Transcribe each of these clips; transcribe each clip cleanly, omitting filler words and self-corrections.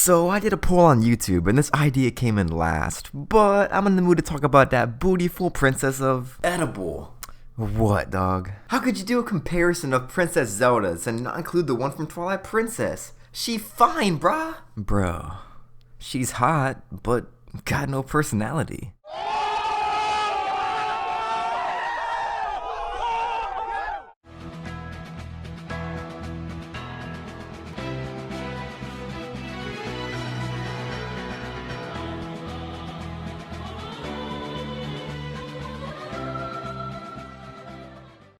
So I did a poll on YouTube and this idea came in last, but I'm in the mood to talk about that bootyful princess of edible. What, dog? How could you do a comparison of Princess Zelda's and not include the one from Twilight Princess? She fine, brah. Bro, she's hot, but got no personality.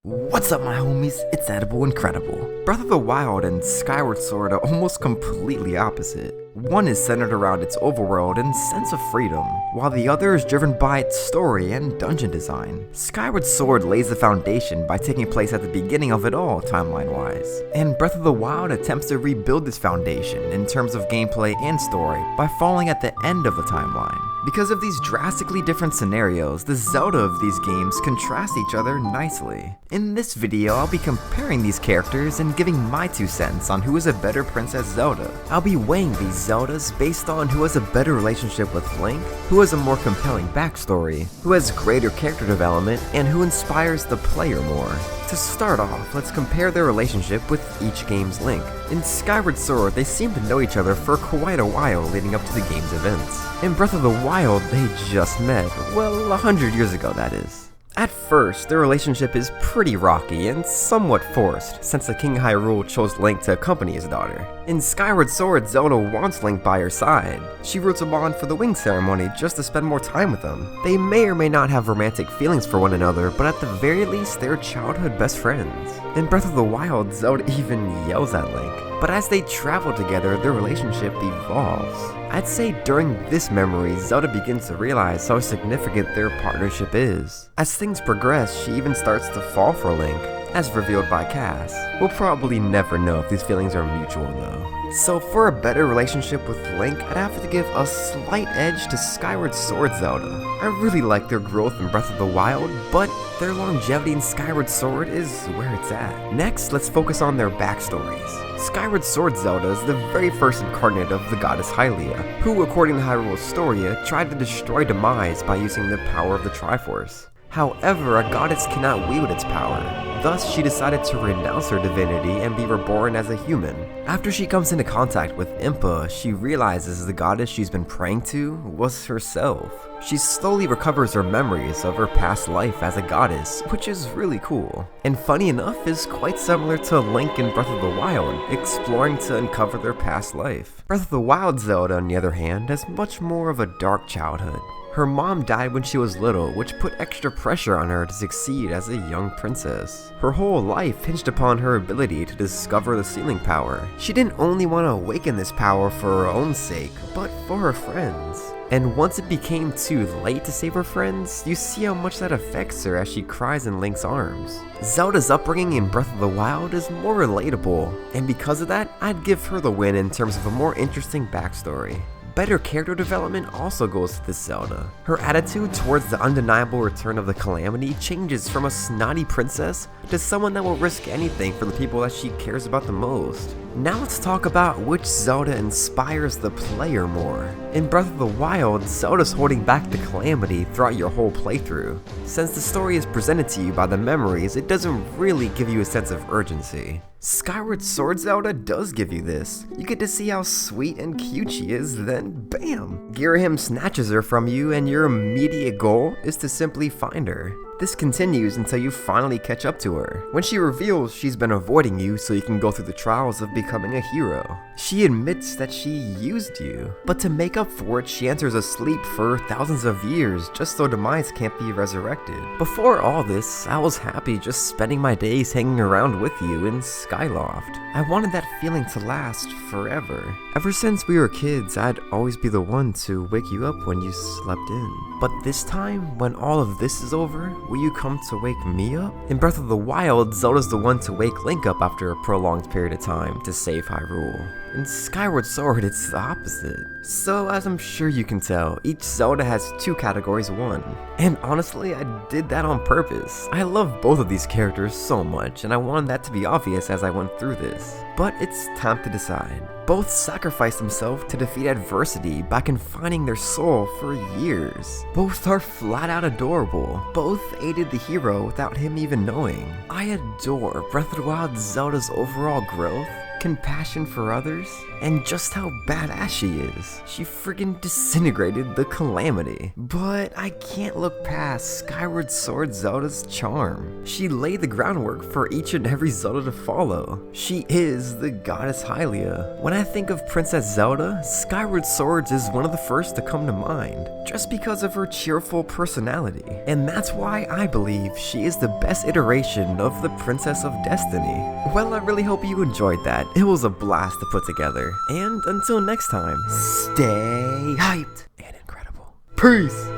What's up, my homies? It's Edible Incredible. Breath of the Wild and Skyward Sword are almost completely opposite. One is centered around its overworld and sense of freedom, while the other is driven by its story and dungeon design. Skyward Sword lays the foundation by taking place at the beginning of it all, timeline-wise, and Breath of the Wild attempts to rebuild this foundation in terms of gameplay and story by falling at the end of the timeline. Because of these drastically different scenarios, the Zelda of these games contrast each other nicely. In this video, I'll be comparing these characters and giving my 2 cents on who is a better Princess Zelda. I'll be weighing these Zeldas based on who has a better relationship with Link, who has a more compelling backstory, who has greater character development, and who inspires the player more. To start off, let's compare their relationship with each game's Link. In Skyward Sword, they seem to know each other for quite a while leading up to the game's events. In Breath of the Wild, they just met, well, 100 years ago that is. At first, their relationship is pretty rocky and somewhat forced, since the King of Hyrule chose Link to accompany his daughter. In Skyward Sword, Zelda wants Link by her side. She roots him on for the wing ceremony just to spend more time with him. They may or may not have romantic feelings for one another, but at the very least, they're childhood best friends. In Breath of the Wild, Zelda even yells at Link. But as they travel together, their relationship evolves. I'd say during this memory, Zelda begins to realize how significant their partnership is. As things progress, she even starts to fall for Link, as revealed by Cass. We'll probably never know if these feelings are mutual though. So for a better relationship with Link, I'd have to give a slight edge to Skyward Sword Zelda. I really like their growth in Breath of the Wild, but their longevity in Skyward Sword is where it's at. Next, let's focus on their backstories. Skyward Sword Zelda is the very first incarnate of the goddess Hylia, who, according to Hyrule Historia, tried to destroy Demise by using the power of the Triforce. However, a goddess cannot wield its power. Thus, she decided to renounce her divinity and be reborn as a human. After she comes into contact with Impa, she realizes the goddess she's been praying to was herself. She slowly recovers her memories of her past life as a goddess, which is really cool. And funny enough, is quite similar to Link in Breath of the Wild, exploring to uncover their past life. Breath of the Wild Zelda, on the other hand, has much more of a dark childhood. Her mom died when she was little, which put extra pressure on her to succeed as a young princess. Her whole life hinged upon her ability to discover the sealing power. She didn't only want to awaken this power for her own sake, but for her friends. And once it became too late to save her friends, you see how much that affects her as she cries in Link's arms. Zelda's upbringing in Breath of the Wild is more relatable, and because of that, I'd give her the win in terms of a more interesting backstory. Better character development also goes to this Zelda. Her attitude towards the undeniable return of the Calamity changes from a snotty princess to someone that will risk anything for the people that she cares about the most. Now let's talk about which Zelda inspires the player more. In Breath of the Wild, Zelda's holding back the Calamity throughout your whole playthrough. Since the story is presented to you by the memories, it doesn't really give you a sense of urgency. Skyward Sword Zelda does give you this. You get to see how sweet and cute she is, then bam! Girahim snatches her from you and your immediate goal is to simply find her. This continues until you finally catch up to her, when she reveals she's been avoiding you so you can go through the trials of becoming a hero. She admits that she used you, but to make up for it, she enters a sleep for thousands of years just so Demise can't be resurrected. Before all this, I was happy just spending my days hanging around with you in Skyloft. I wanted that feeling to last forever. Ever since we were kids, I'd always be the one to wake you up when you slept in. But this time, when all of this is over, will you come to wake me up? In Breath of the Wild, Zelda's the one to wake Link up after a prolonged period of time to save Hyrule. In Skyward Sword, it's the opposite. So, as I'm sure you can tell, each Zelda has 2 categories won. And honestly, I did that on purpose. I love both of these characters so much, and I wanted that to be obvious as I went through this. But it's time to decide. Both sacrificed themselves to defeat adversity by confining their soul for years. Both are flat out adorable. Both aided the hero without him even knowing. I adore Breath of the Wild Zelda's overall growth, compassion for others, and just how badass she is. She friggin' disintegrated the Calamity. But I can't look past Skyward Sword Zelda's charm. She laid the groundwork for each and every Zelda to follow. She is the goddess Hylia. When I think of Princess Zelda, Skyward Sword is one of the first to come to mind, just because of her cheerful personality. And that's why I believe she is the best iteration of the Princess of Destiny. Well, I really hope you enjoyed that. It was a blast to put together. And until next time, stay hyped and incredible. Peace!